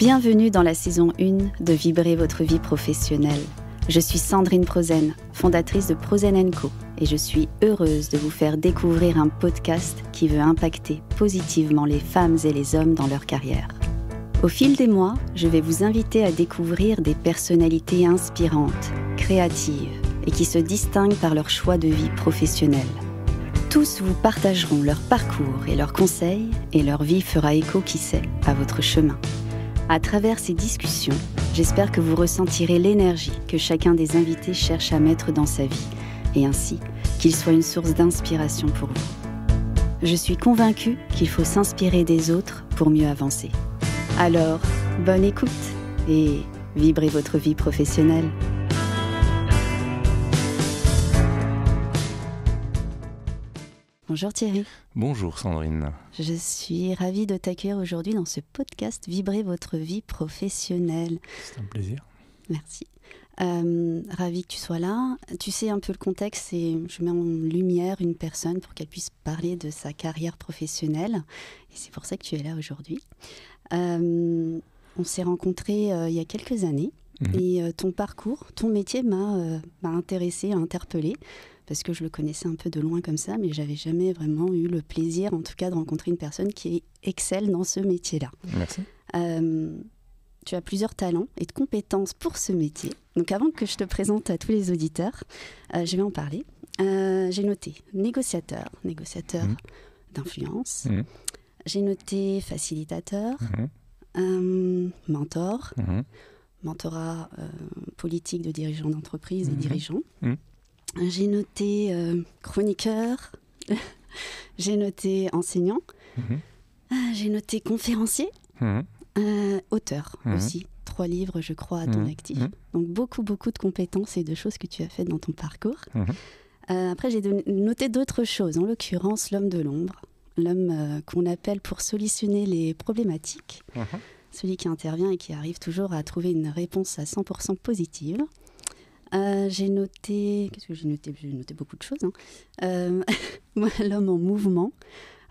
Bienvenue dans la saison 1 de Vibrer votre vie professionnelle. Je suis Sandrine Prosen, fondatrice de Prosen & Co. Et je suis heureuse de vous faire découvrir un podcast qui veut impacter positivement les femmes et les hommes dans leur carrière. Au fil des mois, je vais vous inviter à découvrir des personnalités inspirantes, créatives et qui se distinguent par leur choix de vie professionnelle. Tous vous partageront leur parcours et leurs conseils et leur vie fera écho, qui sait, à votre chemin. À travers ces discussions, j'espère que vous ressentirez l'énergie que chacun des invités cherche à mettre dans sa vie et ainsi qu'il soit une source d'inspiration pour vous. Je suis convaincue qu'il faut s'inspirer des autres pour mieux avancer. Alors, bonne écoute et vibrez votre vie professionnelle. Bonjour Thierry. Bonjour Sandrine. Je suis ravie de t'accueillir aujourd'hui dans ce podcast Vibrer votre vie professionnelle. C'est un plaisir. Merci. Ravie que tu sois là. Tu sais un peu le contexte, et je mets en lumière une personne pour qu'elle puisse parler de sa carrière professionnelle. Et c'est pour ça que tu es là aujourd'hui. On s'est rencontrés il y a quelques années. Et ton parcours, ton métier m'a intéressée, interpellée. Parce que je le connaissais un peu de loin comme ça, mais j'avais jamais vraiment eu le plaisir, en tout cas, de rencontrer une personne qui excelle dans ce métier-là. Merci. Tu as plusieurs talents et de compétences pour ce métier. Donc avant que je te présente à tous les auditeurs, je vais en parler. J'ai noté négociateur d'influence. J'ai noté facilitateur, mentor, mentorat politique de dirigeants d'entreprise et dirigeants. J'ai noté chroniqueur, j'ai noté enseignant, j'ai noté conférencier, auteur aussi. 3 livres, je crois, à ton actif. Donc beaucoup de compétences et de choses que tu as faites dans ton parcours. Après, j'ai noté d'autres choses, en l'occurrence l'homme de l'ombre, l'homme qu'on appelle pour solutionner les problématiques, celui qui intervient et qui arrive toujours à trouver une réponse à 100% positive. J'ai noté... Qu'est-ce que j'ai noté ? J'ai noté beaucoup de choses. L'homme en mouvement,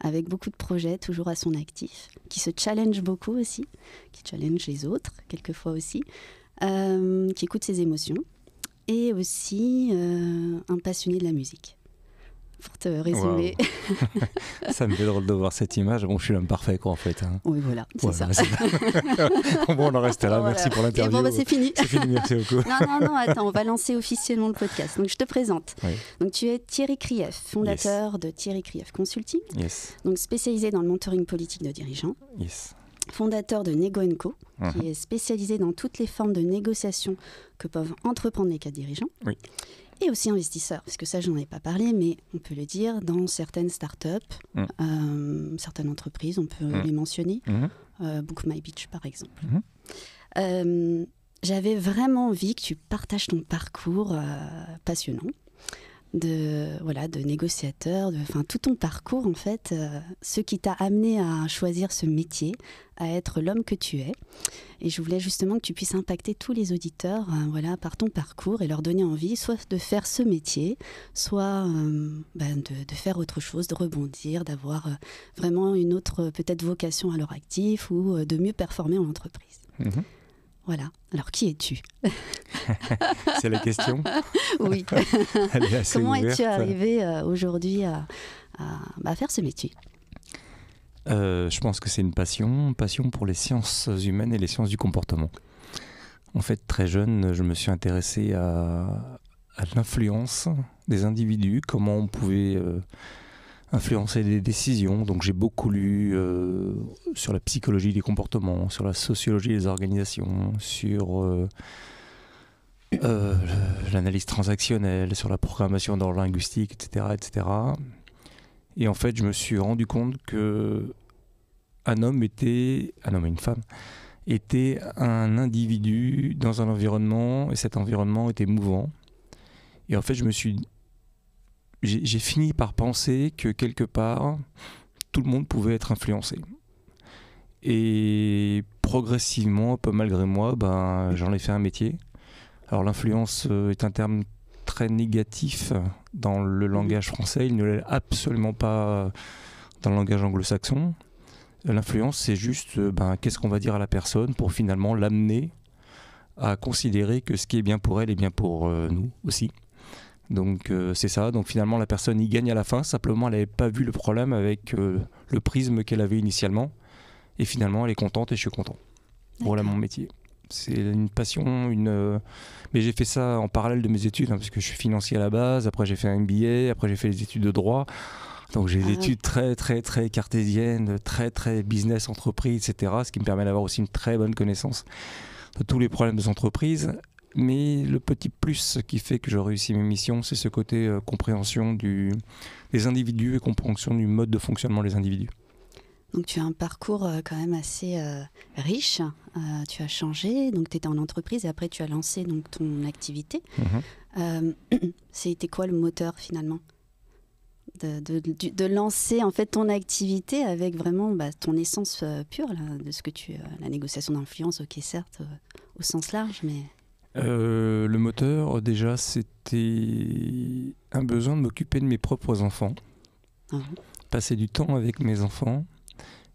avec beaucoup de projets, toujours à son actif, qui se challenge beaucoup aussi, qui challenge les autres, quelquefois aussi, qui écoute ses émotions, et aussi un passionné de la musique. Pour te résumer. Wow. Ça me fait drôle de voir cette image. Bon, je suis l'homme parfait, quoi, en fait. Hein. Oui, voilà, c'est ça. Bon, on en reste là. Voilà. Merci pour l'interview. Et bon, c'est fini. C'est fini, merci beaucoup. Non, attends, on va lancer officiellement le podcast. Donc, je te présente. Oui. Donc, tu es Thierry Krief, fondateur de Thierry Krief Consulting. Yes. Donc, spécialisé dans le mentoring politique de dirigeants. Yes. Fondateur de Nego & Co, qui est spécialisé dans toutes les formes de négociation que peuvent entreprendre les cadres dirigeants. Oui. Et aussi investisseur, parce que ça, j'en ai pas parlé, mais on peut le dire, dans certaines startups, certaines entreprises, on peut les mentionner. Book My Beach, par exemple. J'avais vraiment envie que tu partages ton parcours passionnant de négociateur, tout ton parcours, en fait, ce qui t'a amené à choisir ce métier, à être l'homme que tu es. Et je voulais justement que tu puisses impacter tous les auditeurs par ton parcours et leur donner envie soit de faire ce métier, soit de faire autre chose, de rebondir, d'avoir vraiment une autre peut-être vocation à leur actif ou de mieux performer en entreprise. Voilà. Alors, qui es-tu ? C'est la question. Oui. Elle est assez Comment ouverte. es-tu arrivé aujourd'hui à faire ce métier ? Je pense que c'est une passion pour les sciences humaines et les sciences du comportement. En fait, très jeune, je me suis intéressé à l'influence des individus, comment on pouvait influencer des décisions. Donc j'ai beaucoup lu sur la psychologie des comportements, sur la sociologie des organisations, sur l'analyse transactionnelle, sur la programmation neurolinguistique, etc. Et en fait, je me suis rendu compte que un homme et une femme étaient un individu dans un environnement, et cet environnement était mouvant. Et en fait, j'ai fini par penser que quelque part, tout le monde pouvait être influencé. Et progressivement, un peu malgré moi, j'en ai fait un métier. Alors l'influence est un terme très négatif dans le langage français, il ne l'est absolument pas dans le langage anglo-saxon. L'influence, c'est juste qu'est-ce qu'on va dire à la personne pour finalement l'amener à considérer que ce qui est bien pour elle est bien pour nous aussi. Donc c'est ça, donc finalement la personne y gagne à la fin, simplement elle n'avait pas vu le problème avec le prisme qu'elle avait initialement, et finalement elle est contente et je suis content. Voilà mon métier. C'est une passion, mais j'ai fait ça en parallèle de mes études, parce que je suis financier à la base, après j'ai fait un MBA, après j'ai fait les études de droit, donc j'ai des études très très très cartésiennes, très très business, entreprise, etc., ce qui me permet d'avoir aussi une très bonne connaissance de tous les problèmes des entreprises. Mais le petit plus qui fait que je réussis mes missions, c'est ce côté compréhension des individus et compréhension du mode de fonctionnement des individus. Donc tu as un parcours quand même assez riche, tu as changé, donc tu étais en entreprise et après tu as lancé donc, ton activité. C'était quoi le moteur finalement de lancer en fait ton activité avec vraiment ton essence pure là, de ce que la négociation d'influence, ok certes au sens large, mais... Le moteur déjà c'était un besoin de m'occuper de mes propres enfants, passer du temps avec mes enfants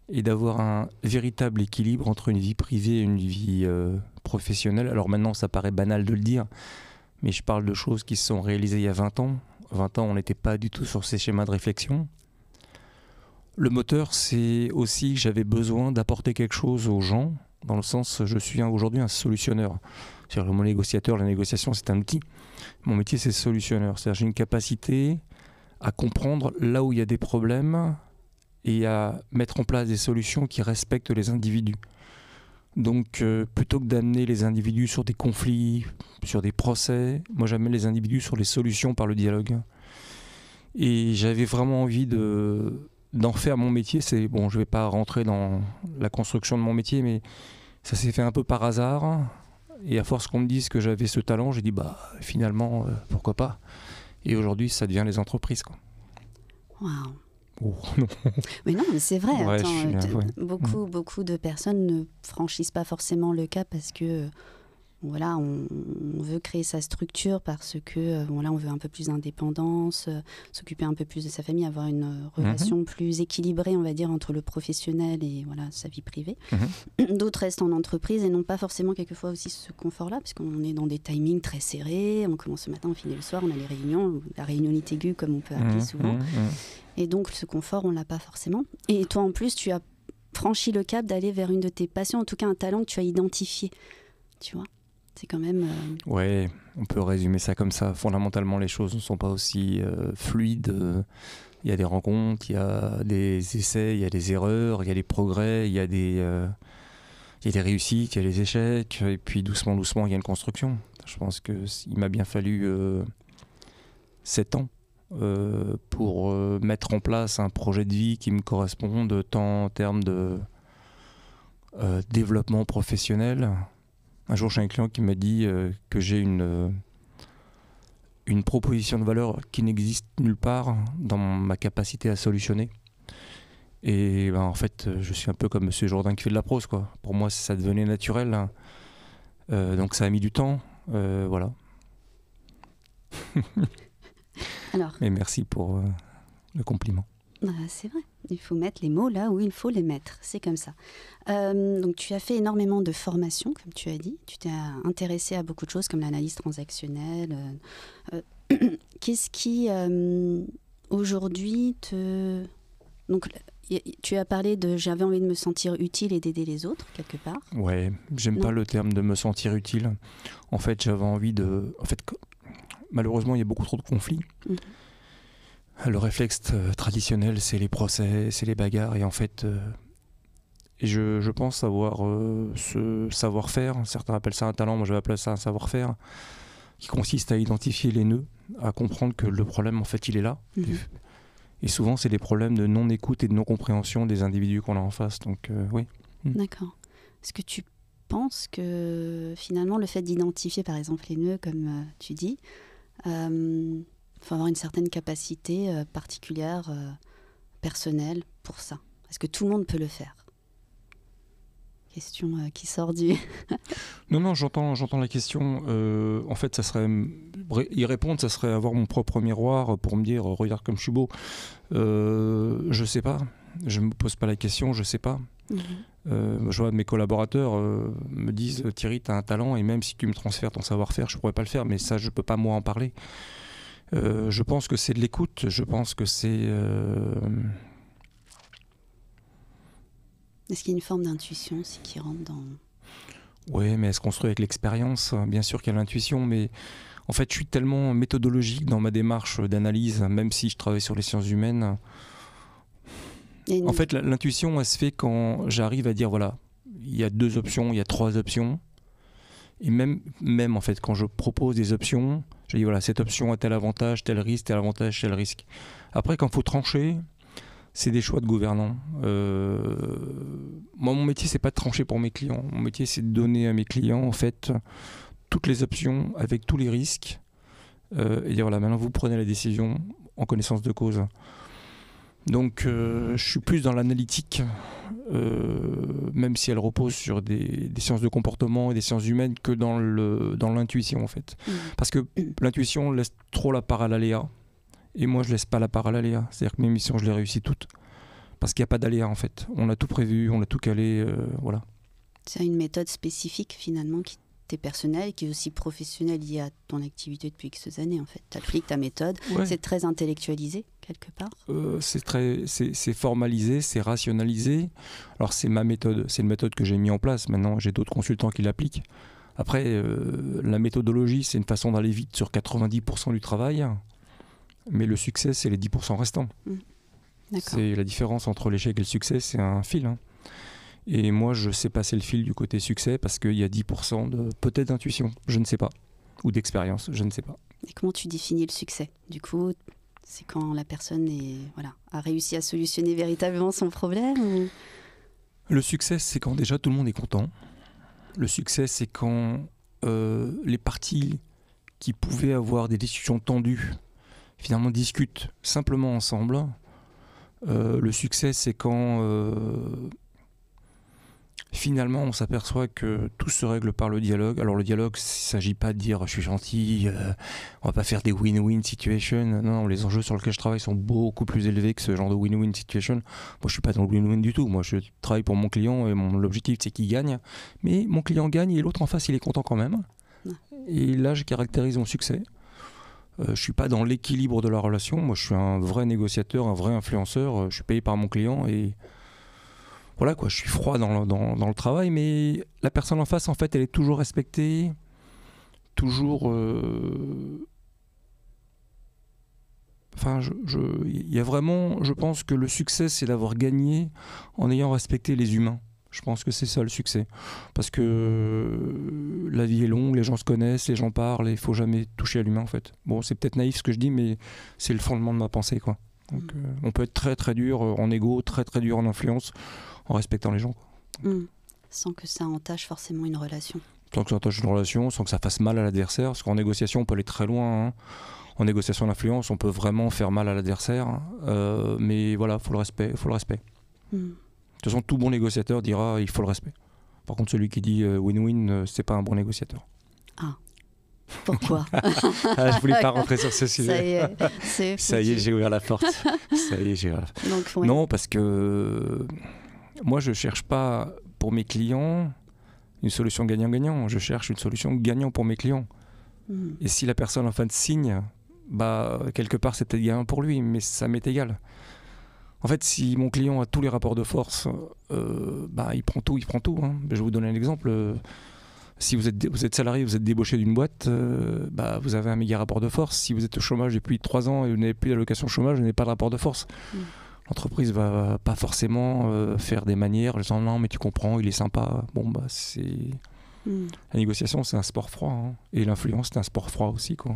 et d'avoir un véritable équilibre entre une vie privée et une vie professionnelle. Alors maintenant ça paraît banal de le dire, mais je parle de choses qui se sont réalisées il y a 20 ans. 20 ans, on n'était pas du tout sur ces schémas de réflexion. Le moteur, c'est aussi que j'avais besoin d'apporter quelque chose aux gens, dans le sens, je suis aujourd'hui un solutionneur. C'est-à-dire mon négociateur, la négociation, c'est un outil. Mon métier, c'est solutionneur. C'est-à-dire j'ai une capacité à comprendre là où il y a des problèmes et à mettre en place des solutions qui respectent les individus. Donc, plutôt que d'amener les individus sur des conflits, sur des procès, moi j'amène les individus sur les solutions par le dialogue. Et j'avais vraiment envie d'en faire mon métier. Je ne vais pas rentrer dans la construction de mon métier, mais ça s'est fait un peu par hasard. Et à force qu'on me dise que j'avais ce talent, j'ai dit finalement, pourquoi pas. Et aujourd'hui, ça devient les entreprises, quoi. Waouh. Oh, non. Mais non, mais c'est vrai. Ouais, Attends, beaucoup de personnes ne franchissent pas forcément le cap parce que voilà, on veut créer sa structure parce que voilà, on veut un peu plus d'indépendance, s'occuper un peu plus de sa famille, avoir une relation plus équilibrée, on va dire, entre le professionnel et voilà, sa vie privée. D'autres restent en entreprise et n'ont pas forcément quelquefois aussi ce confort-là parce qu'on est dans des timings très serrés, on commence le matin, on finit le soir, on a les réunions, la réunionnite aiguë comme on peut appeler souvent. Et donc ce confort, on ne l'a pas forcément. Et toi en plus, tu as franchi le cap d'aller vers une de tes passions, en tout cas un talent que tu as identifié, tu vois. C'est quand même... Ouais, on peut résumer ça comme ça. Fondamentalement, les choses ne sont pas aussi fluides. Il y a des rencontres, il y a des essais, il y a des erreurs, il y a des progrès, il y a des réussites, il y a des échecs. Et puis doucement, il y a une construction. Je pense qu'il m'a bien fallu 7 ans pour mettre en place un projet de vie qui me corresponde tant en termes de développement professionnel. Un jour, j'ai un client qui m'a dit que j'ai une proposition de valeur qui n'existe nulle part dans ma capacité à solutionner. Et en fait, je suis un peu comme Monsieur Jourdain qui fait de la prose, quoi. Pour moi, ça devenait naturel. Donc ça a mis du temps. Voilà. Alors, mais merci pour le compliment. C'est vrai, il faut mettre les mots là où il faut les mettre, c'est comme ça. Donc tu as fait énormément de formations, comme tu as dit, tu t'es intéressé à beaucoup de choses comme l'analyse transactionnelle. Qu'est-ce qui aujourd'hui te... Donc tu as parlé de j'avais envie de me sentir utile et d'aider les autres quelque part. Ouais, j'aime pas le terme de me sentir utile. En fait, j'avais envie de... En fait, malheureusement, il y a beaucoup trop de conflits. Le réflexe traditionnel, c'est les procès, c'est les bagarres. Et en fait, je pense avoir ce savoir-faire. Certains appellent ça un talent, moi je vais appeler ça un savoir-faire, qui consiste à identifier les nœuds, à comprendre que le problème, en fait, il est là. Et souvent, c'est des problèmes de non-écoute et de non-compréhension des individus qu'on a en face. Donc, oui. D'accord. Est-ce que tu penses que finalement, le fait d'identifier, par exemple, les nœuds, comme tu dis, faut avoir une certaine capacité particulière, personnelle pour ça. Est-ce que tout le monde peut le faire ? Question qui sort du... Non, j'entends la question. En fait, ça serait y répondre, ça serait avoir mon propre miroir pour me dire regarde comme je suis beau. Je sais pas. Je ne me pose pas la question, je ne sais pas. Je vois mes collaborateurs me disent Thierry, tu as un talent et même si tu me transfères ton savoir-faire, je ne pourrais pas le faire, mais ça, je ne peux pas moi en parler. Je pense que c'est de l'écoute, je pense que c'est... Est-ce qu'il y a une forme d'intuition aussi qui rentre dans... Oui, mais elle se construit avec l'expérience. Bien sûr qu'il y a l'intuition, mais en fait, je suis tellement méthodologique dans ma démarche d'analyse, même si je travaille sur les sciences humaines. En fait, l'intuition, elle se fait quand j'arrive à dire, voilà, il y a 2 options, il y a 3 options. Et même en fait, quand je propose des options, je dis, voilà, cette option a tel avantage, tel risque, tel avantage, tel risque. Après, quand il faut trancher, c'est des choix de gouvernants. Moi, mon métier, c'est pas de trancher pour mes clients. Mon métier, c'est de donner à mes clients, en fait, toutes les options avec tous les risques. Et dire, voilà, maintenant, vous prenez la décision en connaissance de cause. Donc, je suis plus dans l'analytique, même si elle repose sur des sciences de comportement et des sciences humaines, que dans l'intuition, en fait. Parce que l'intuition laisse trop la part à l'aléa. Et moi, je laisse pas la part à l'aléa. C'est-à-dire que mes missions, je les réussis toutes. Parce qu'il n'y a pas d'aléa, en fait. On a tout prévu, on a tout calé, voilà. C'est une méthode spécifique, finalement, qui t'est personnelle et qui est aussi professionnelle liée à ton activité depuis X années, en fait. Tu appliques ta méthode. Ouais. C'est très intellectualisé, quelque part. C'est formalisé, c'est rationalisé. Alors, c'est ma méthode. C'est une méthode que j'ai mise en place. Maintenant, j'ai d'autres consultants qui l'appliquent. Après, la méthodologie, c'est une façon d'aller vite sur 90% du travail. Mais le succès, c'est les 10% restants. C'est la différence entre l'échec et le succès, c'est un fil. Hein. Et moi, je sais passer le fil du côté succès parce qu'il y a 10% de peut-être d'intuition, je ne sais pas. Ou d'expérience, je ne sais pas. Et comment tu définis le succès ? Du coup, c'est quand la personne a réussi à solutionner véritablement son problème ou... Le succès, c'est quand déjà tout le monde est content. Le succès, c'est quand les parties qui pouvaient avoir des discussions tendues finalement discutent simplement ensemble. Le succès, c'est quand finalement on s'aperçoit que tout se règle par le dialogue. Alors le dialogue, il ne s'agit pas de dire je suis gentil, on va pas faire des win-win situations. Non, les enjeux sur lesquels je travaille sont beaucoup plus élevés que ce genre de win-win situation. Moi, je ne suis pas dans le win-win du tout. Moi, je travaille pour mon client et l'objectif, c'est qu'il gagne. Mais mon client gagne et l'autre en face, il est content quand même. Et là, je caractérise mon succès. Je ne suis pas dans l'équilibre de la relation. Moi, je suis un vrai négociateur, un vrai influenceur. Je suis payé par mon client et voilà quoi. Je suis froid dans le travail, mais la personne en face, en fait, elle est toujours respectée, toujours. Enfin, il y a vraiment. Je pense que le succès, c'est d'avoir gagné en ayant respecté les humains. Je pense que c'est ça le succès. Parce que la vie est longue, les gens se connaissent, les gens parlent, et il ne faut jamais toucher à l'humain en fait. Bon, c'est peut-être naïf ce que je dis, mais c'est le fondement de ma pensée, quoi. Donc, on peut être très très dur en égo, très très dur en influence, en respectant les gens, quoi. Sans que ça entache forcément une relation. Sans que ça entache une relation, sans que ça fasse mal à l'adversaire. Parce qu'en négociation, on peut aller très loin. Hein. En négociation d'influence, on peut vraiment faire mal à l'adversaire. Mais voilà, il faut le respect. De toute façon, tout bon négociateur dira il faut le respect. Par contre, celui qui dit win-win, c'est pas un bon négociateur. Ah, pourquoi? Je voulais pas rentrer sur ce sujet. Ça y est, j'ai ouvert la porte. Ça y est, j'ai ouvert la porte. Donc, ouais. Non, parce que moi, je cherche pas pour mes clients une solution gagnant-gagnant. Je cherche une solution gagnant pour mes clients. Et si la personne en fin de signe, quelque part, c'est peut-être gagnant pour lui, mais ça m'est égal. En fait, si mon client a tous les rapports de force, il prend tout. Hein. Je vais vous donner un exemple. Si vous êtes salarié, vous êtes débauché d'une boîte, vous avez un méga rapport de force. Si vous êtes au chômage depuis 3 ans et vous n'avez plus d'allocation chômage, vous n'avez pas de rapport de force. L'entreprise va pas forcément faire des manières en disant non mais tu comprends, il est sympa. La négociation, c'est un sport froid. Hein. Et l'influence, c'est un sport froid aussi, quoi.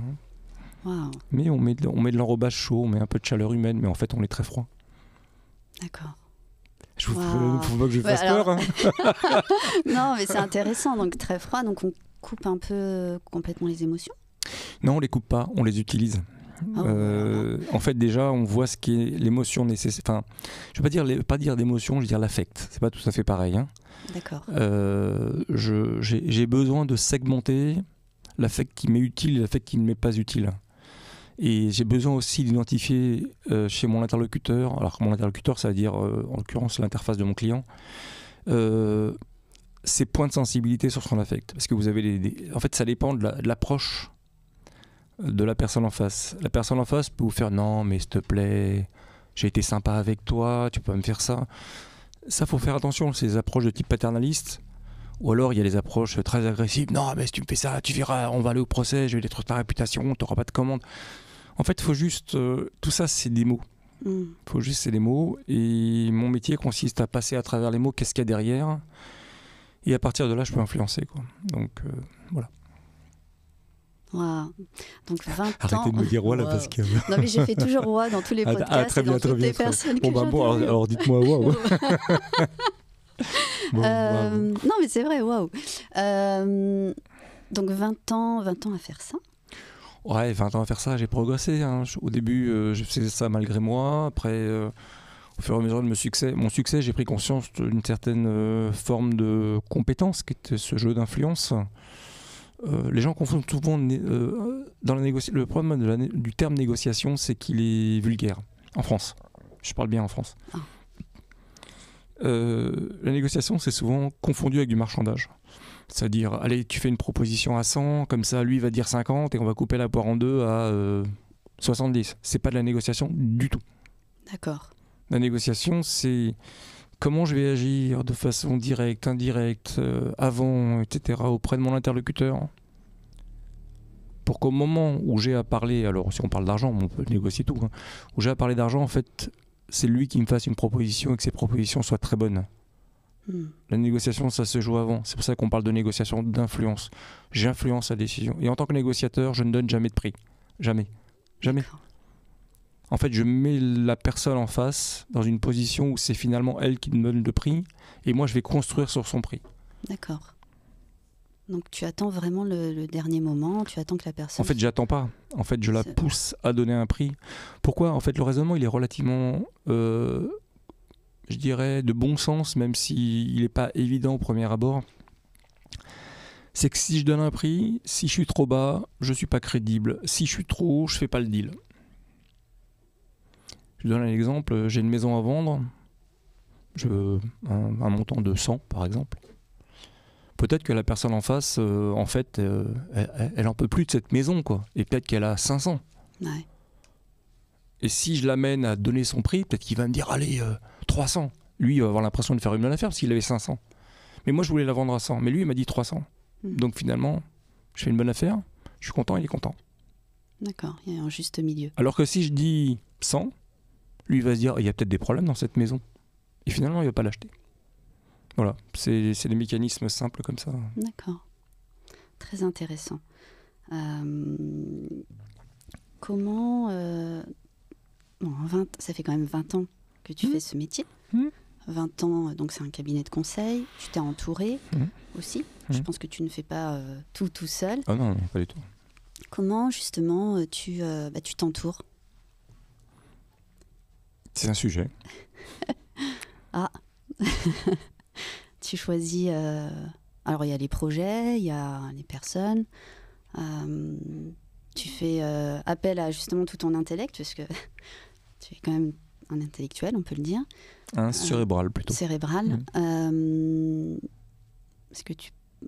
Wow. Mais on met de l'enrobage chaud, on met un peu de chaleur humaine, mais en fait on est très froid. D'accord. Faut pas que je fasse peur. Hein. Non, mais c'est intéressant. Donc très froid, donc on coupe un peu complètement les émotions. Non, on les coupe pas, on les utilise. En fait, déjà, on voit ce qui est l'émotion nécessaire. Enfin, je vais pas dire d'émotion, je vais dire l'affect. C'est pas tout à fait pareil. Hein. D'accord. J'ai besoin de segmenter l'affect qui m'est utile et l'affect qui ne m'est pas utile. Et j'ai besoin aussi d'identifier chez mon interlocuteur, alors mon interlocuteur, ça veut dire en l'occurrence l'interface de mon client, ses points de sensibilité sur son affect. Parce que vous avez en fait, ça dépend de l'approche de la personne en face. La personne en face peut vous faire non, mais s'il te plaît, j'ai été sympa avec toi, tu peux pas me faire ça. Ça, faut faire attention, ces approches de type paternaliste. Ou alors il y a les approches très agressives. Non, mais si tu me fais ça, tu verras, on va aller au procès, je vais détruire ta réputation, tu n'auras pas de commande. En fait, il faut juste. Tout ça, c'est des mots. Faut juste, c'est des mots. Et mon métier consiste à passer à travers les mots, qu'est-ce qu'il y a derrière. Et à partir de là, je peux influencer, quoi. Donc, voilà. Wow. Donc 20 ans. Arrêtez de me dire là, parce que. Non, mais j'ai fait toujours roi dans tous les podcasts très bien, et dans toutes les personnes que j'interviewe. Alors dites-moi waouh. Non, mais c'est vrai, waouh. Donc 20 ans à faire ça. Ouais, 20 ans à faire ça, j'ai progressé. Hein. Au début, je faisais ça malgré moi. Après, au fur et à mesure de mon succès, j'ai pris conscience d'une certaine forme de compétence qui était ce jeu d'influence. Les gens confondent souvent dans la négociation. Le problème du terme négociation, c'est qu'il est vulgaire en France. Je parle bien en France. Ah. La négociation, c'est souvent confondu avec du marchandage. C'est-à-dire, allez, tu fais une proposition à 100, comme ça, lui va dire 50 et on va couper la poire en deux à 70. C'est pas de la négociation du tout. D'accord. La négociation, c'est comment je vais agir de façon directe, indirecte, avant, etc., auprès de mon interlocuteur. Pour qu'au moment où j'ai à parler, alors si on parle d'argent, on peut négocier tout, hein, où j'ai à parler d'argent, en fait, c'est lui qui me fasse une proposition et que ses propositions soient très bonnes. La négociation, ça se joue avant. C'est pour ça qu'on parle de négociation d'influence. J'influence la décision. Et en tant que négociateur, je ne donne jamais de prix. Jamais. Jamais. En fait, je mets la personne en face dans une position où c'est finalement elle qui me donne le prix et moi, je vais construire sur son prix. D'accord. Donc, tu attends vraiment le dernier moment, tu attends que la personne... En fait, j'attends pas. En fait, je la pousse à donner un prix. Pourquoi ? En fait, le raisonnement, il est relativement... je dirais, de bon sens, même s'il n'est pas évident au premier abord, c'est que si je donne un prix, si je suis trop bas, je ne suis pas crédible. Si je suis trop haut, je ne fais pas le deal. Je donne un exemple, j'ai une maison à vendre, je veux un montant de 100 par exemple. Peut-être que la personne en face, en fait, elle en peut plus de cette maison, quoi. Et peut-être qu'elle a 500. Ouais. Et si je l'amène à donner son prix, peut-être qu'il va me dire, allez, 300. Lui, il va avoir l'impression de faire une bonne affaire parce qu'il avait 500. Mais moi, je voulais la vendre à 100. Mais lui, il m'a dit 300. Donc finalement, je fais une bonne affaire, je suis content, il est content. D'accord, il y a un juste milieu. Alors que si je dis 100, lui, il va se dire, il y a peut-être des problèmes dans cette maison. Et finalement, il ne va pas l'acheter. Voilà, c'est des mécanismes simples comme ça. D'accord. Très intéressant. Comment... ça fait quand même 20 ans que tu fais ce métier. 20 ans, donc c'est un cabinet de conseil. Tu t'es entouré aussi. Je pense que tu ne fais pas tout seul. Ah non, pas du tout. Comment, justement, tu t'entoures ? C'est un sujet. Ah Tu choisis... Alors, il y a les projets, il y a les personnes. Tu fais appel à justement tout ton intellect, parce que tu es quand même un intellectuel, on peut le dire. Un cérébral, plutôt. Cérébral. Est-ce que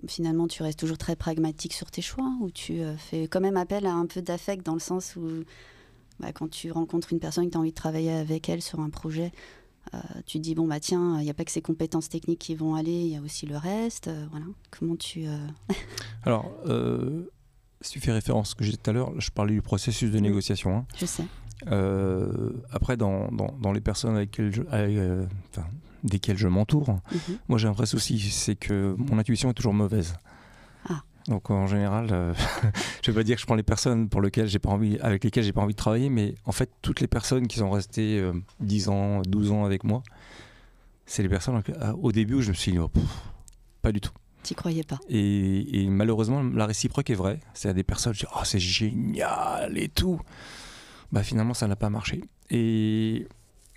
finalement, tu restes toujours très pragmatique sur tes choix, ou tu fais quand même appel à un peu d'affect, dans le sens où quand tu rencontres une personne et que tu as envie de travailler avec elle sur un projet, tu te dis, bon, tiens, il n'y a pas que ses compétences techniques qui vont aller, il y a aussi le reste. Voilà. Comment tu... Alors, si tu fais référence à ce que j'ai dit tout à l'heure, je parlais du processus de négociation. Hein. Je sais. Après, dans les personnes desquelles je m'entoure, moi j'ai un vrai souci, c'est que mon intuition est toujours mauvaise. Ah. Donc en général, je ne vais pas dire que je prends les personnes avec lesquelles j'ai pas envie de travailler, mais en fait toutes les personnes qui sont restées 10 ans, 12 ans avec moi, c'est les personnes au début où je me suis dit, pas du tout. T'y croyais pas. Et malheureusement, la réciproque est vraie. C'est-à-dire des personnes, je dis, c'est génial et tout. Finalement, ça n'a pas marché. Et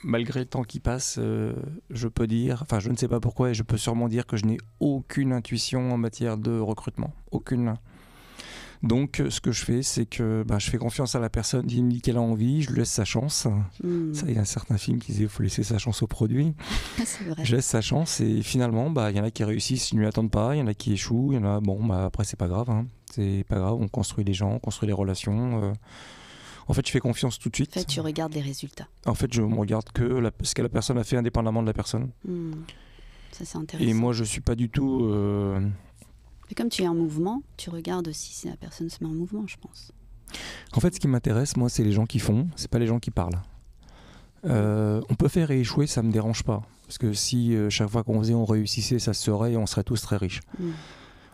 malgré le temps qui passe, je peux dire, je ne sais pas pourquoi, et je peux sûrement dire que je n'ai aucune intuition en matière de recrutement. Aucune. Donc, ce que je fais, c'est que je fais confiance à la personne, il me dit qu'elle a envie, je lui laisse sa chance. Ça, il y a certains films qui disaient qu'il faut laisser sa chance au produit. C'est vrai. Je laisse sa chance et finalement, il y en a qui réussissent, ils ne lui attendent pas, il y en a qui échouent, il y en a, après, c'est pas grave. Hein. C'est pas grave, on construit les gens, on construit les relations. En fait, je fais confiance tout de suite. En fait, tu regardes les résultats. En fait, je ne regarde que ce que la personne a fait indépendamment de la personne. Ça, c'est intéressant. Et moi, je ne suis pas du tout... Mais comme tu es en mouvement, tu regardes aussi si la personne se met en mouvement, je pense. En fait, ce qui m'intéresse, moi, c'est les gens qui font, c'est pas les gens qui parlent. On peut faire et échouer, ça me dérange pas. Parce que si chaque fois qu'on faisait, on réussissait, ça se serait et on serait tous très riches.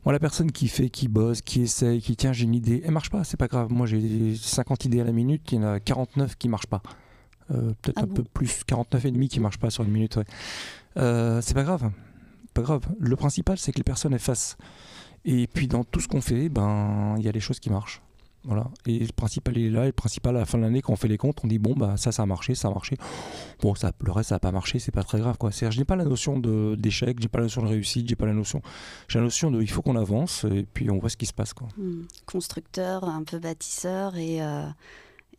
Moi, la personne qui fait, qui bosse, qui essaye, qui tient, j'ai une idée, elle marche pas, c'est pas grave. Moi, j'ai 50 idées à la minute, il y en a 49 qui marchent pas. Peut-être peu plus, 49 et demi qui marchent pas sur une minute. Ouais. C'est pas grave. Pas grave. Le principal, c'est que les personnes elles fassent. Et puis dans tout ce qu'on fait, il y a des choses qui marchent. Voilà. Et le principal il est là. Et le principal à la fin de l'année, quand on fait les comptes, on dit ça a marché, ça a marché. Bon, le reste ça n'a pas marché, c'est pas très grave quoi. C'est-à-dire, je n'ai pas la notion d'échec, j'ai pas la notion de réussite, j'ai la notion de il faut qu'on avance et puis on voit ce qui se passe quoi. Constructeur, un peu bâtisseur et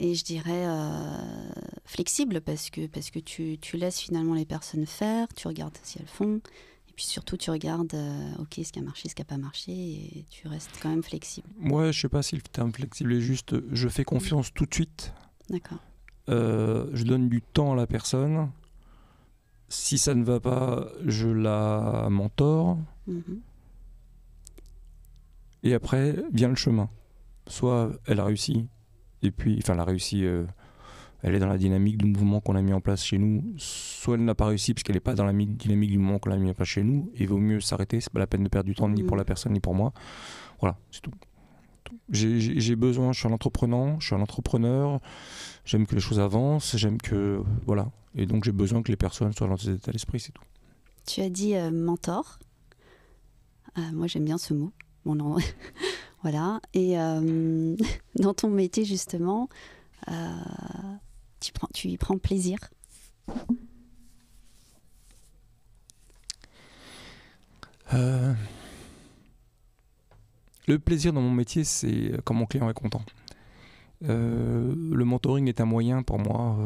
je dirais flexible parce que tu laisses finalement les personnes faire, tu regardes si elles font. Et puis surtout, tu regardes, ce qui a marché, ce qui n'a pas marché, et tu restes quand même flexible. Ouais, je sais pas si le terme flexible est juste. Je fais confiance tout de suite. D'accord. Je donne du temps à la personne. Si ça ne va pas, je la mentore. Et après, vient le chemin. Soit elle a réussi, et puis, elle a réussi... elle est dans la dynamique du mouvement qu'on a mis en place chez nous. Soit elle n'a pas réussi parce qu'elle n'est pas dans la dynamique du mouvement qu'on a mis en place chez nous. Il vaut mieux s'arrêter. C'est pas la peine de perdre du temps ni pour la personne ni pour moi. Voilà, c'est tout. J'ai besoin. Je suis un entrepreneur. J'aime que les choses avancent. J'aime que voilà. Et donc j'ai besoin que les personnes soient dans cet état d'esprit. C'est tout. Tu as dit mentor. Moi j'aime bien ce mot. Bon non. Voilà. Et dans ton métier justement. Tu y prends plaisir? Le plaisir dans mon métier, c'est quand mon client est content. Le mentoring est un moyen pour moi.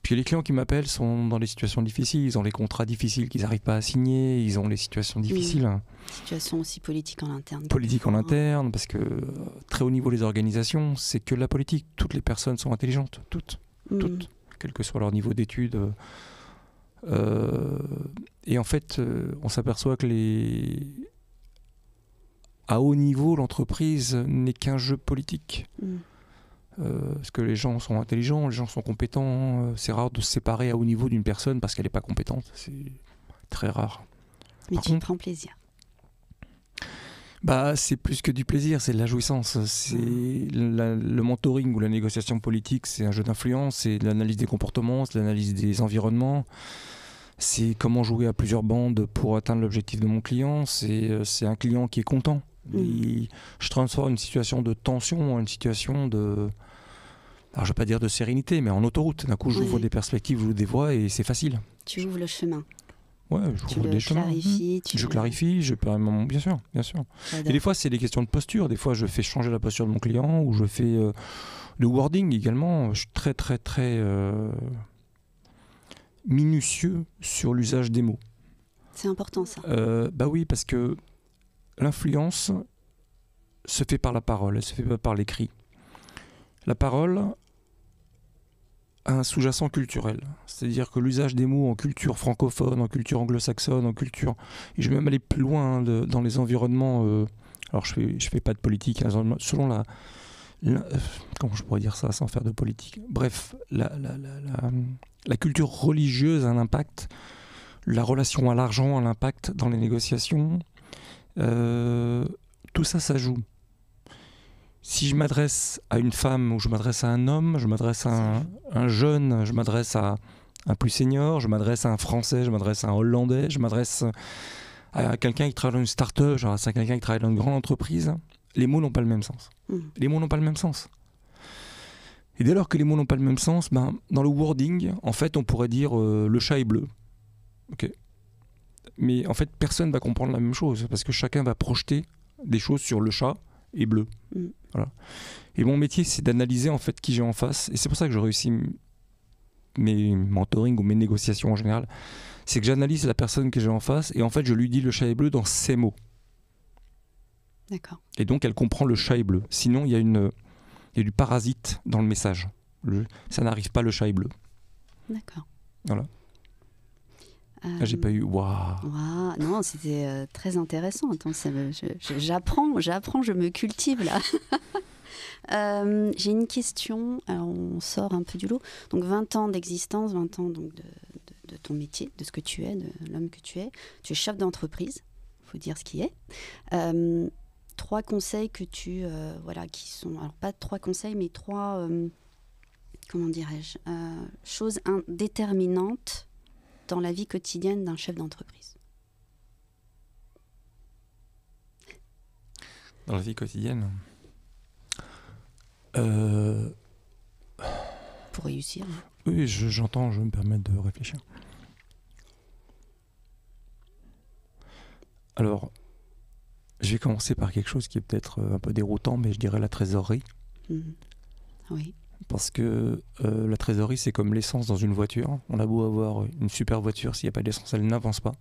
Puis les clients qui m'appellent sont dans des situations difficiles, ils ont les contrats difficiles qu'ils n'arrivent pas à signer, ils ont les situations difficiles. Situation aussi politique en interne. Politique en interne, parce que très haut niveau des organisations, c'est que la politique. Toutes les personnes sont intelligentes, toutes, quel que soit leur niveau d'études. Et en fait, on s'aperçoit que à haut niveau, l'entreprise n'est qu'un jeu politique. Parce que les gens sont intelligents, les gens sont compétents. C'est rare de se séparer à haut niveau d'une personne parce qu'elle n'est pas compétente. C'est très rare. Mais tu prends plaisir. C'est plus que du plaisir, c'est de la jouissance. Le mentoring ou la négociation politique, c'est un jeu d'influence, c'est de l'analyse des comportements, c'est de l'analyse des environnements. C'est comment jouer à plusieurs bandes pour atteindre l'objectif de mon client. C'est un client qui est content. Je transforme une situation de tension en une situation de... Alors je ne vais pas dire de sérénité, mais en autoroute. D'un coup, j'ouvre des perspectives, j'ouvre des voies et c'est facile. Tu ouvres le chemin. Ouais, j'ouvre des chemins. Je clarifie, bien sûr. Et des fois, c'est des questions de posture. Des fois, je fais changer la posture de mon client ou je fais le wording également. Je suis très, très, très minutieux sur l'usage des mots. C'est important, ça. Oui, parce que l'influence se fait par la parole, elle se fait pas par l'écrit. La parole a un sous-jacent culturel, c'est-à-dire que l'usage des mots en culture francophone, en culture anglo-saxonne, et je vais même aller plus loin dans les environnements. Alors je fais pas de politique, selon comment je pourrais dire ça sans faire de politique. Bref, la culture religieuse a un impact, la relation à l'argent a un impact dans les négociations. Tout ça, ça joue. Si je m'adresse à une femme ou je m'adresse à un homme, je m'adresse à un jeune, je m'adresse à un plus senior, je m'adresse à un Français, je m'adresse à un Hollandais, je m'adresse à quelqu'un qui travaille dans une start-up, genre à quelqu'un qui travaille dans une grande entreprise, les mots n'ont pas le même sens. Les mots n'ont pas le même sens. Et dès lors que les mots n'ont pas le même sens, dans le wording, en fait, on pourrait dire le chat est bleu. Ok. Mais en fait, personne ne va comprendre la même chose parce que chacun va projeter des choses sur le chat et bleu. Voilà. Et mon métier, c'est d'analyser en fait qui j'ai en face. Et c'est pour ça que je réussis mes mentoring ou mes négociations en général. C'est que j'analyse la personne que j'ai en face et en fait, je lui dis le chat est bleu dans ses mots. D'accord. Et donc, elle comprend le chat est bleu. Sinon, il y a du parasite dans le message. Ça n'arrive pas, le chat est bleu. D'accord. Voilà. J'ai pas eu waouh. Non, c'était très intéressant. Attends, j'apprends, je me cultive là. J'ai une question. Alors, on sort un peu du lot. Donc, 20 ans d'existence, 20 ans donc, de ton métier, de ce que tu es, de l'homme que tu es. Tu es chef d'entreprise, il faut dire ce qui est. 3 conseils que tu... qui sont... Alors, pas 3 conseils, mais 3... comment dirais-je choses déterminantes dans la vie quotidienne d'un chef d'entreprise. Dans la vie quotidienne Pour réussir. Oui, j'entends, je me permets de réfléchir. Alors, je vais commencer par quelque chose qui est peut-être un peu déroutant, mais je dirais la trésorerie. Oui. Parce que la trésorerie, c'est comme l'essence dans une voiture. On a beau avoir une super voiture, s'il n'y a pas d'essence, elle n'avance pas.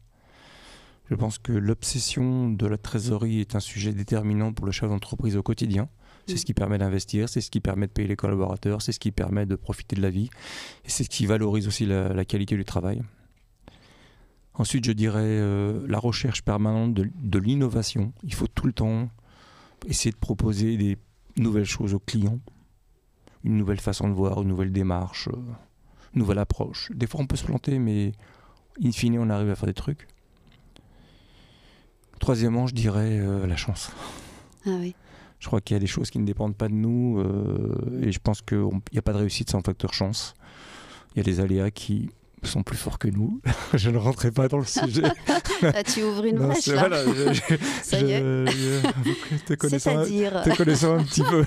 Je pense que l'obsession de la trésorerie est un sujet déterminant pour le chef d'entreprise au quotidien. C'est ce qui permet d'investir, c'est ce qui permet de payer les collaborateurs, c'est ce qui permet de profiter de la vie, et c'est ce qui valorise aussi la qualité du travail. Ensuite, je dirais la recherche permanente de l'innovation. Il faut tout le temps essayer de proposer des nouvelles choses aux clients, une nouvelle façon de voir, une nouvelle démarche, une nouvelle approche. Des fois, on peut se planter, mais in fine, on arrive à faire des trucs. Troisièmement, je dirais la chance. Ah oui. Je crois qu'il y a des choses qui ne dépendent pas de nous et je pense qu'il n'y a pas de réussite sans facteur chance. Il y a des aléas qui sont plus forts que nous. Je ne rentrerai pas dans le sujet. Tu ouvres une brèche là. Voilà, ça y est. Te connaissant un petit peu.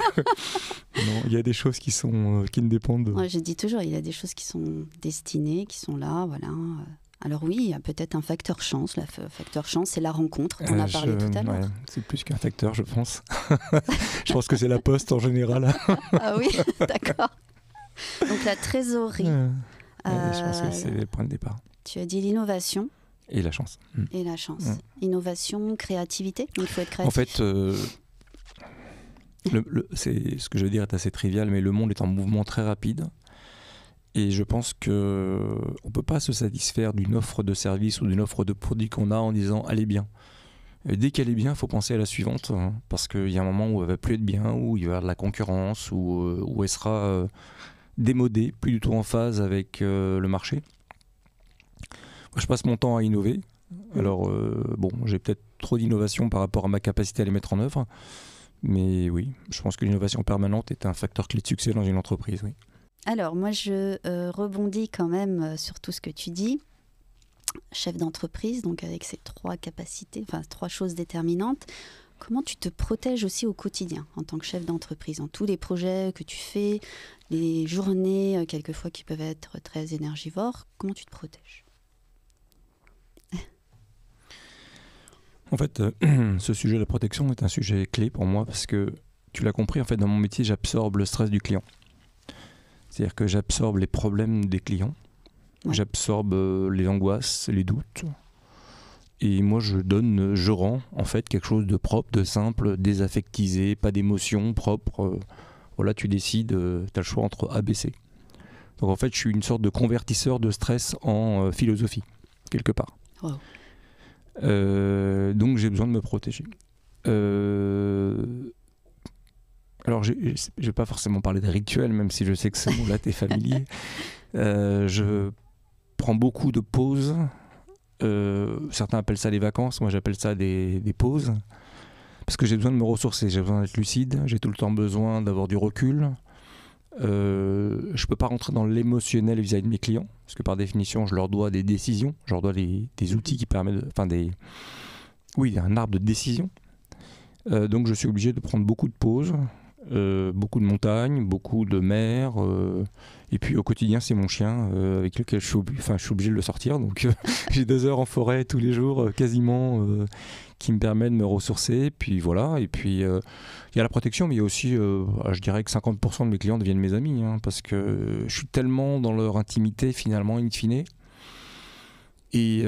Non, il y a des choses qui ne dépendent. Ouais, je dis toujours, il y a des choses qui sont destinées, qui sont là, voilà. Alors oui, il y a peut-être un facteur chance. Le facteur chance, c'est la rencontre qu'on a parlé tout à l'heure. Ouais, c'est plus qu'un facteur, je pense. Je pense que c'est la poste en général. Ah oui, d'accord. Donc la trésorerie. Je pense que c'est le point de départ. Tu as dit l'innovation. Et la chance. Et la chance. Innovation, créativité. Il faut être créatif. En fait, ce que je veux dire est assez trivial, mais le monde est en mouvement très rapide. Et je pense qu'on ne peut pas se satisfaire d'une offre de service ou d'une offre de produit qu'on a en disant « elle est bien ». Dès qu'elle est bien, il faut penser à la suivante, hein, parce qu'il y a un moment où elle ne va plus être bien, où il va y avoir de la concurrence, où elle sera démodée, plus du tout en phase avec le marché. Moi, je passe mon temps à innover. Alors, j'ai peut-être trop d'innovation par rapport à ma capacité à les mettre en œuvre, mais oui, je pense que l'innovation permanente est un facteur clé de succès dans une entreprise, oui. Alors, moi, je rebondis quand même sur tout ce que tu dis. Chef d'entreprise, donc avec ces 3 capacités, enfin 3 choses déterminantes. Comment tu te protèges aussi au quotidien en tant que chef d'entreprise, dans tous les projets que tu fais, les journées, quelquefois qui peuvent être très énergivores, comment tu te protèges ? En fait, ce sujet de la protection est un sujet clé pour moi parce que, tu l'as compris, en fait, dans mon métier, j'absorbe le stress du client. C'est-à-dire que j'absorbe les problèmes des clients, j'absorbe les angoisses, les doutes. Et moi, je rends en fait quelque chose de propre, de simple, désaffectisé, pas d'émotion, propre. Voilà, tu décides, tu as le choix entre A, B, C. Donc en fait, je suis une sorte de convertisseur de stress en philosophie, quelque part. Wow. Donc j'ai besoin de me protéger. Alors je ne vais pas forcément parler de rituel, même si je sais que ce mot-là t'est familier. Je prends beaucoup de pauses. Certains appellent ça des vacances, moi j'appelle ça des pauses. Parce que j'ai besoin de me ressourcer, j'ai besoin d'être lucide, j'ai tout le temps besoin d'avoir du recul. Je ne peux pas rentrer dans l'émotionnel vis-à-vis de mes clients, parce que par définition, je leur dois des décisions, je leur dois des outils qui permettent, un arbre de décision. Donc je suis obligé de prendre beaucoup de pauses. beaucoup de montagnes, beaucoup de mer. Et puis au quotidien, c'est mon chien avec lequel je suis obligé de le sortir. Donc j'ai 2 heures en forêt tous les jours, quasiment, qui me permet de me ressourcer. Puis voilà. Et puis il y a la protection, mais il y a aussi, je dirais que 50% de mes clients deviennent mes amis, hein, parce que je suis tellement dans leur intimité finalement, in fine. Et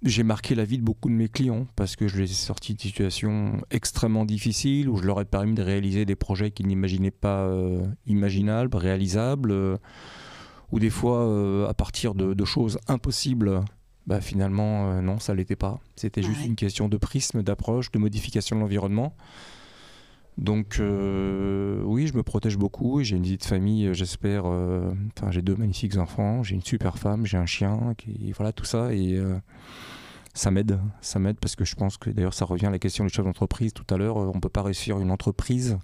j'ai marqué la vie de beaucoup de mes clients parce que je les ai sortis de situations extrêmement difficiles où je leur ai permis de réaliser des projets qu'ils n'imaginaient pas imaginables, réalisables, ou des fois à partir de choses impossibles, finalement non, ça l'était pas. C'était juste une question de prisme, d'approche, de modification de l'environnement. Donc oui, je me protège beaucoup et j'ai une vie de famille, j'espère. J'ai 2 magnifiques enfants, j'ai une super femme, j'ai un chien, voilà tout ça, et ça m'aide parce que je pense que d'ailleurs ça revient à la question du chef d'entreprise tout à l'heure. On peut pas réussir une entreprise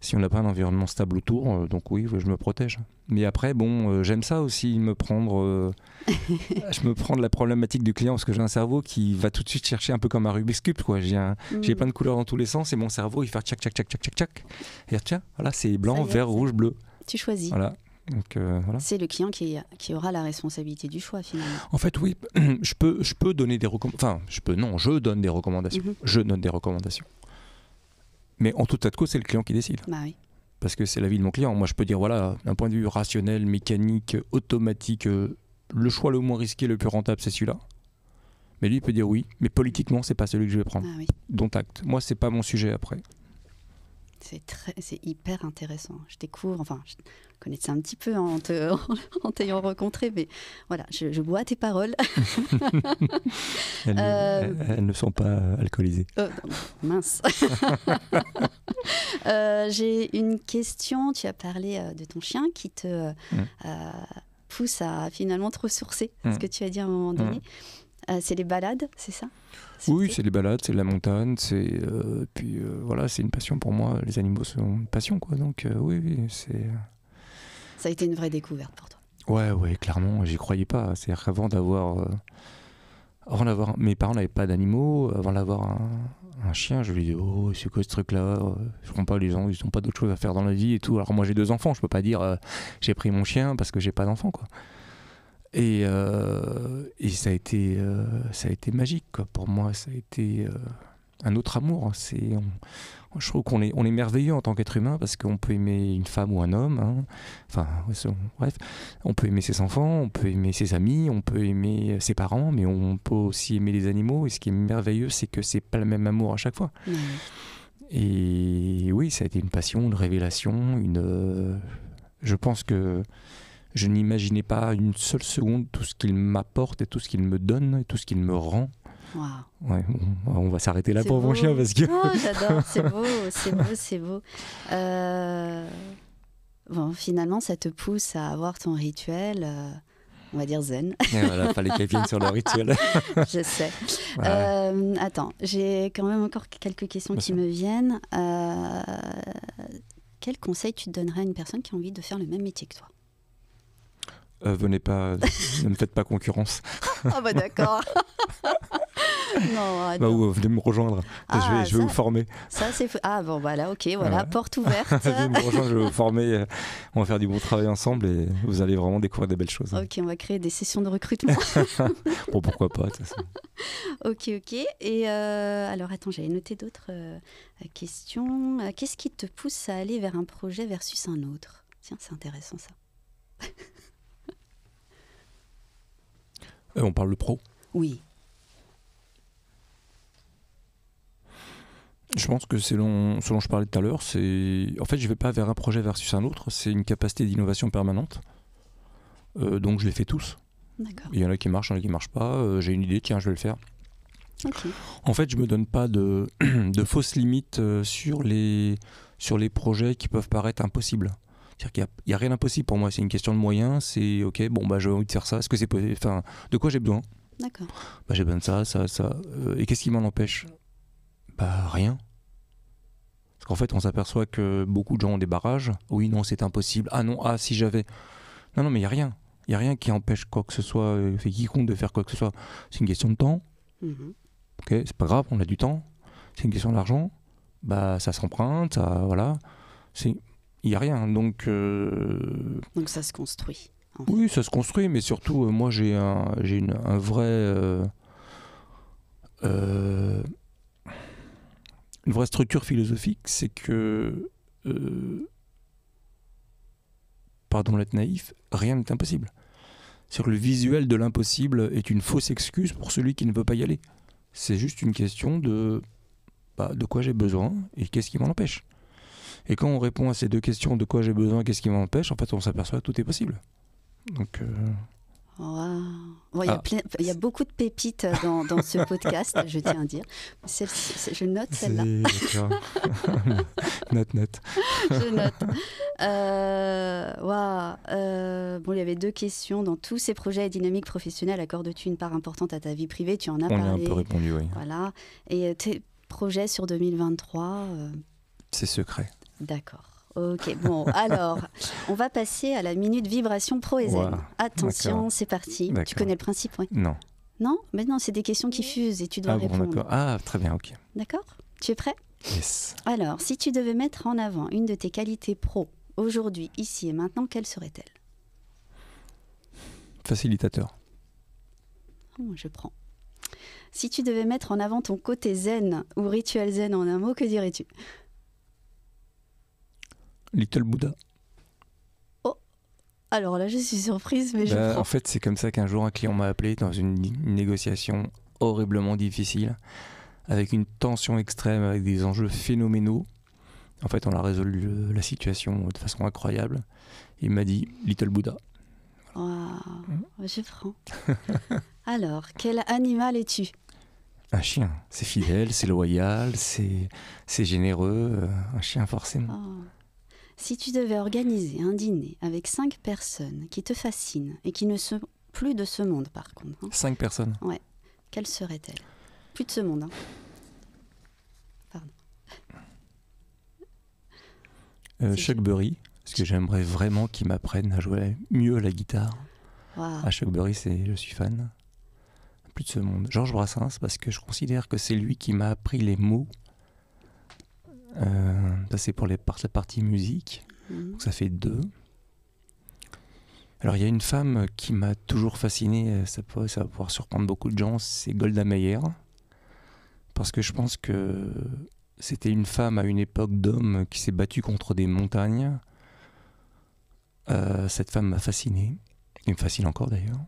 si on n'a pas un environnement stable autour. Donc oui, je me protège. Mais après, j'aime ça aussi, je me prends de la problématique du client parce que j'ai un cerveau qui va tout de suite chercher un peu comme un Rubik's Cube, quoi. J'ai plein de couleurs dans tous les sens et mon cerveau il fait tchac tchac tchac tchac tchac tchac. Et tiens, voilà, c'est blanc, vert, rouge, bleu. Tu choisis. Voilà. Donc, voilà. C'est le client qui aura la responsabilité du choix finalement. En fait, oui, je peux donner des recommandations. Je donne des recommandations. Je donne des recommandations. Mais en tout état de cause, c'est le client qui décide. Bah oui. Parce que c'est la vie de mon client. Moi, je peux dire, voilà, d'un point de vue rationnel, mécanique, automatique, le choix le moins risqué, le plus rentable, c'est celui-là. Mais lui, il peut dire oui, mais politiquement, c'est pas celui que je vais prendre. Ah oui. Dont acte. Moi, c'est pas mon sujet après. C'est hyper intéressant. Je découvre, je connaissais un petit peu en t'ayant rencontré, mais voilà, je bois à tes paroles. Elles ne sont pas alcoolisées. Mince. J'ai une question. Tu as parlé de ton chien qui te pousse à finalement te ressourcer, ce que tu as dit à un moment donné. C'est les balades, c'est ça? Oui, c'est les balades, c'est la montagne, puis voilà, c'est une passion pour moi. Les animaux sont une passion, quoi. Donc oui, c'est. Ça a été une vraie découverte pour toi. Ouais, clairement, j'y croyais pas. C'est-à-dire qu'avant d'avoir, mes parents n'avaient pas d'animaux. Avant d'avoir un chien, je lui dis c'est quoi ce truc-là? Je comprends pas, les gens, ils n'ont pas d'autre chose à faire dans la vie et tout. Alors moi, j'ai 2 enfants, je peux pas dire j'ai pris mon chien parce que j'ai pas d'enfant, quoi. Et ça a été magique, quoi. Pour moi, ça a été un autre amour. Je trouve qu'on est merveilleux en tant qu'être humain parce qu'on peut aimer une femme ou un homme. Hein. Bref, on peut aimer ses enfants, on peut aimer ses amis, on peut aimer ses parents, mais on peut aussi aimer les animaux. Et ce qui est merveilleux, c'est que c'est pas le même amour à chaque fois. Et oui, ça a été une passion, une révélation. Je pense que je n'imaginais pas une seule seconde tout ce qu'il m'apporte et tout ce qu'il me donne et tout ce qu'il me rend. Wow. Ouais, on va s'arrêter là pour mon chien parce que... Oh, j'adore, c'est beau. Finalement, ça te pousse à avoir ton rituel, on va dire zen. Et voilà, fallait qu'elle vienne sur le rituel. Je sais. Voilà. Attends, j'ai quand même encore quelques questions qui me viennent. Quel conseil tu te donnerais à une personne qui a envie de faire le même métier que toi? Venez pas, ne me faites pas concurrence. Ah bah d'accord. Non, venez me rejoindre. Je vais vous former. Ça c'est voilà, porte ouverte. Venez me rejoindre, je vais vous former. On va faire du bon travail ensemble et vous allez vraiment découvrir des belles choses. Ok, on va créer des sessions de recrutement. Bon, pourquoi pas, de toute façon. Ok. Et alors attends, j'avais noté d'autres questions. Qu'est-ce qui te pousse à aller vers un projet versus un autre? Tiens, c'est intéressant ça. On parle de pro. Oui. Je pense que selon je parlais tout à l'heure, en fait, je ne vais pas vers un projet versus un autre, c'est une capacité d'innovation permanente. Donc je les fais tous. D'accord. Il y en a qui marchent, il y en a qui ne marchent pas. J'ai une idée, tiens, je vais le faire. Okay. En fait, je ne me donne pas de fausses limites sur les projets qui peuvent paraître impossibles. C'est-à-dire qu'il n'y a rien d'impossible pour moi, c'est une question de moyens, c'est ok, j'ai envie de faire ça, est-ce que c'est possible, de quoi j'ai besoin? D'accord. J'ai besoin de ça. Et qu'est-ce qui m'en empêche? Rien. Parce qu'en fait, on s'aperçoit que beaucoup de gens ont des barrages. Oui, non, c'est impossible. Ah non, si j'avais. Non, mais il n'y a rien. Il n'y a rien qui empêche quoi que ce soit, quiconque de faire quoi que ce soit. C'est une question de temps. Ok, c'est pas grave, on a du temps. C'est une question d'argent. bah, ça s'emprunte, voilà. Il n'y a rien. Donc ça se construit. Oui, ça se construit, mais surtout, moi j'ai un vrai... une vraie structure philosophique, c'est que, pardon d'être naïf, rien n'est impossible. C'est-à-dire que le visuel de l'impossible est une fausse excuse pour celui qui ne veut pas y aller. C'est juste une question de quoi j'ai besoin et qu'est-ce qui m'en empêche. Et quand on répond à ces deux questions, de quoi j'ai besoin et qu'est-ce qui m'en empêche, en fait on s'aperçoit que tout est possible. Donc... Wow. Bon, il y a beaucoup de pépites dans ce podcast, je tiens à dire. Je note celle-là. Note. Je note. Bon, il y avait deux questions. Dans tous ces projets et dynamiques professionnelles, accordes-tu une part importante à ta vie privée? Tu en as parlé. On a un peu répondu, oui. Voilà. Et tes projets sur 2023 C'est secret. D'accord. Ok, bon, alors, on va passer à la minute vibration pro et zen. Wow. Attention, c'est parti. D'accord. Tu connais le principe, oui? Non. Non? Mais non, c'est des questions qui fusent et tu dois répondre. D'accord. Ah, très bien, ok. D'accord? Tu es prêt? Yes. Alors, si tu devais mettre en avant une de tes qualités pro, aujourd'hui, ici et maintenant, quelle serait-elle? Facilitateur. Je prends. Si tu devais mettre en avant ton côté zen ou rituel zen en un mot, que dirais-tu? Little Buddha. Oh, alors là je suis surprise, mais je prends. En fait, c'est comme ça qu'un jour un client m'a appelé dans une négociation horriblement difficile, avec une tension extrême, avec des enjeux phénoménaux. En fait, on a résolu la situation de façon incroyable. Il m'a dit Little Buddha. Waouh, je prends. Alors, quel animal es-tu? Un chien. C'est fidèle, c'est loyal, c'est généreux. Un chien, forcément. Oh. Si tu devais organiser un dîner avec 5 personnes qui te fascinent et qui ne sont plus de ce monde, par contre. 5 personnes? Ouais. Quelles seraient-elles? Plus de ce monde. Pardon. Chuck Berry, parce que j'aimerais vraiment qu'il m'apprenne à jouer mieux à la guitare. Wow. Chuck Berry, je suis fan. Plus de ce monde. Georges Brassens, parce que je considère que c'est lui qui m'a appris les mots. Ça c'est pour la partie musique, donc ça fait 2. Alors il y a une femme qui m'a toujours fasciné, ça va pouvoir surprendre beaucoup de gens, c'est Golda Meir, parce que je pense que c'était une femme à une époque d'homme qui s'est battue contre des montagnes. Cette femme m'a fasciné, et me fascine encore d'ailleurs.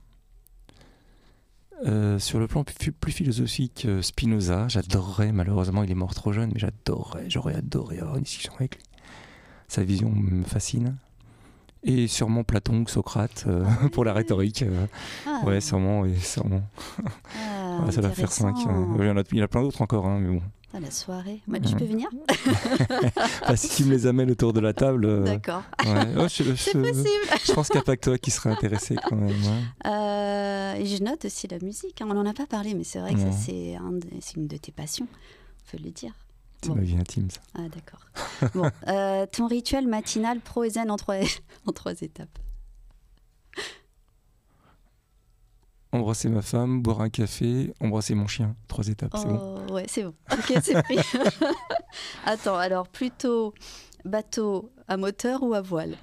Sur le plan plus philosophique, Spinoza, j'adorerais, malheureusement il est mort trop jeune, mais j'aurais adoré avoir une discussion avec lui. Sa vision me fascine. Et sûrement Platon ou Socrate pour la rhétorique. Ouais, sûrement. Ça va faire 5. Il y en a plein d'autres encore, hein, mais bon. La soirée. Tu peux venir? Si tu me les amènes autour de la table. D'accord. Ouais. C'est possible. Je pense qu'il n'y a pas que toi qui serais intéressé quand même. Je note aussi la musique. On n'en a pas parlé, mais c'est vrai que ça, c'est une de tes passions. On peut le dire. C'est ma vie intime, ça. Ah, d'accord. Bon, ton rituel matinal pro et zen en 3 étapes. Embrasser ma femme, boire un café, embrasser mon chien. 3 étapes, c'est bon. Ouais, c'est bon. Ok, c'est pris. Attends, alors plutôt bateau à moteur ou à voile?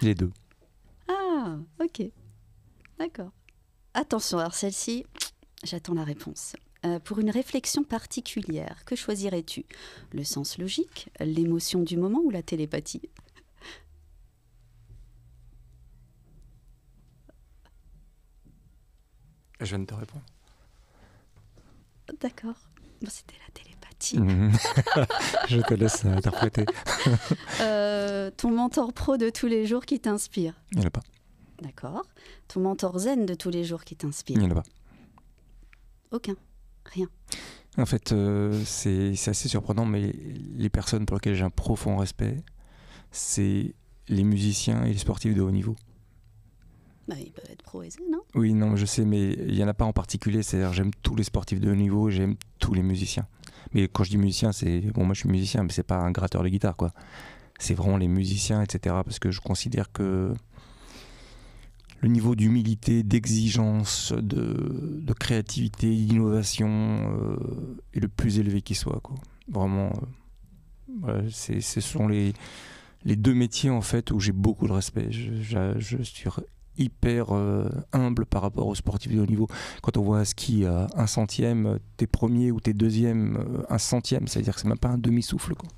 Les 2. Ah, ok. D'accord. Attention, alors celle-ci, j'attends la réponse. Pour une réflexion particulière, que choisirais-tu? Le sens logique, l'émotion du moment ou la télépathie? Je viens de te répondre. D'accord. Bon, c'était la télépathie. Je te laisse interpréter. Ton mentor pro de tous les jours qui t'inspire? Il n'y en a pas. D'accord. Ton mentor zen de tous les jours qui t'inspire? Il n'y en a pas. Aucun. Rien. En fait, c'est assez surprenant, mais les personnes pour lesquelles j'ai un profond respect, c'est les musiciens et les sportifs de haut niveau. Ils peuvent être pro et zen, non? Oui, non, je sais, mais il n'y en a pas en particulier. C'est-à-dire, j'aime tous les sportifs de haut niveau, j'aime tous les musiciens. Mais quand je dis musicien, c'est... Bon, moi je suis musicien, mais c'est pas un gratteur de guitare, quoi. C'est vraiment les musiciens, etc. Parce que je considère que le niveau d'humilité, d'exigence, de créativité, d'innovation est le plus élevé qui soit, quoi. Vraiment, voilà, ce sont les deux métiers en fait où j'ai beaucoup de respect. Je suis hyper humble par rapport aux sportifs de haut niveau. Quand on voit un ski à 1 centième, t'es premier ou t'es deuxième, 1 centième, c'est-à-dire que c'est même pas un demi-souffle, quoi.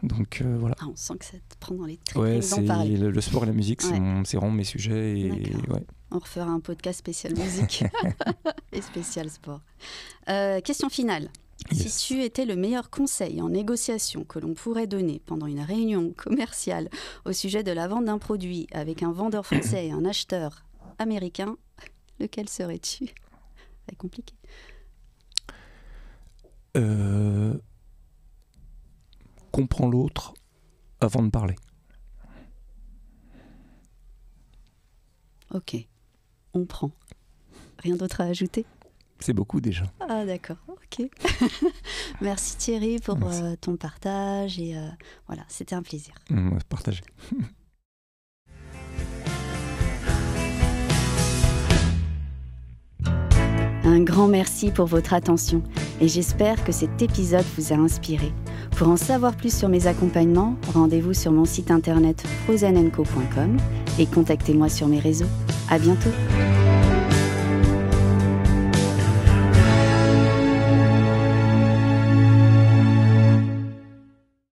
Donc voilà. On sent que ça te prend dans les tripes. Ouais, le sport et la musique, c'est vraiment mes sujets. Et, ouais. On refera un podcast spécial musique et spécial sport. Question finale. Yes. Si tu étais le meilleur conseil en négociation que l'on pourrait donner pendant une réunion commerciale au sujet de la vente d'un produit avec un vendeur français et un acheteur américain, lequel serais-tu ? C'est compliqué. Comprends l'autre avant de parler. Ok, on prend. Rien d'autre à ajouter ? C'est beaucoup déjà. Ah d'accord, ok. Merci Thierry pour ton partage et voilà, c'était un plaisir. Partagez. Un grand merci pour votre attention et j'espère que cet épisode vous a inspiré. Pour en savoir plus sur mes accompagnements, rendez-vous sur mon site internet prozenenco.com et contactez-moi sur mes réseaux. À bientôt.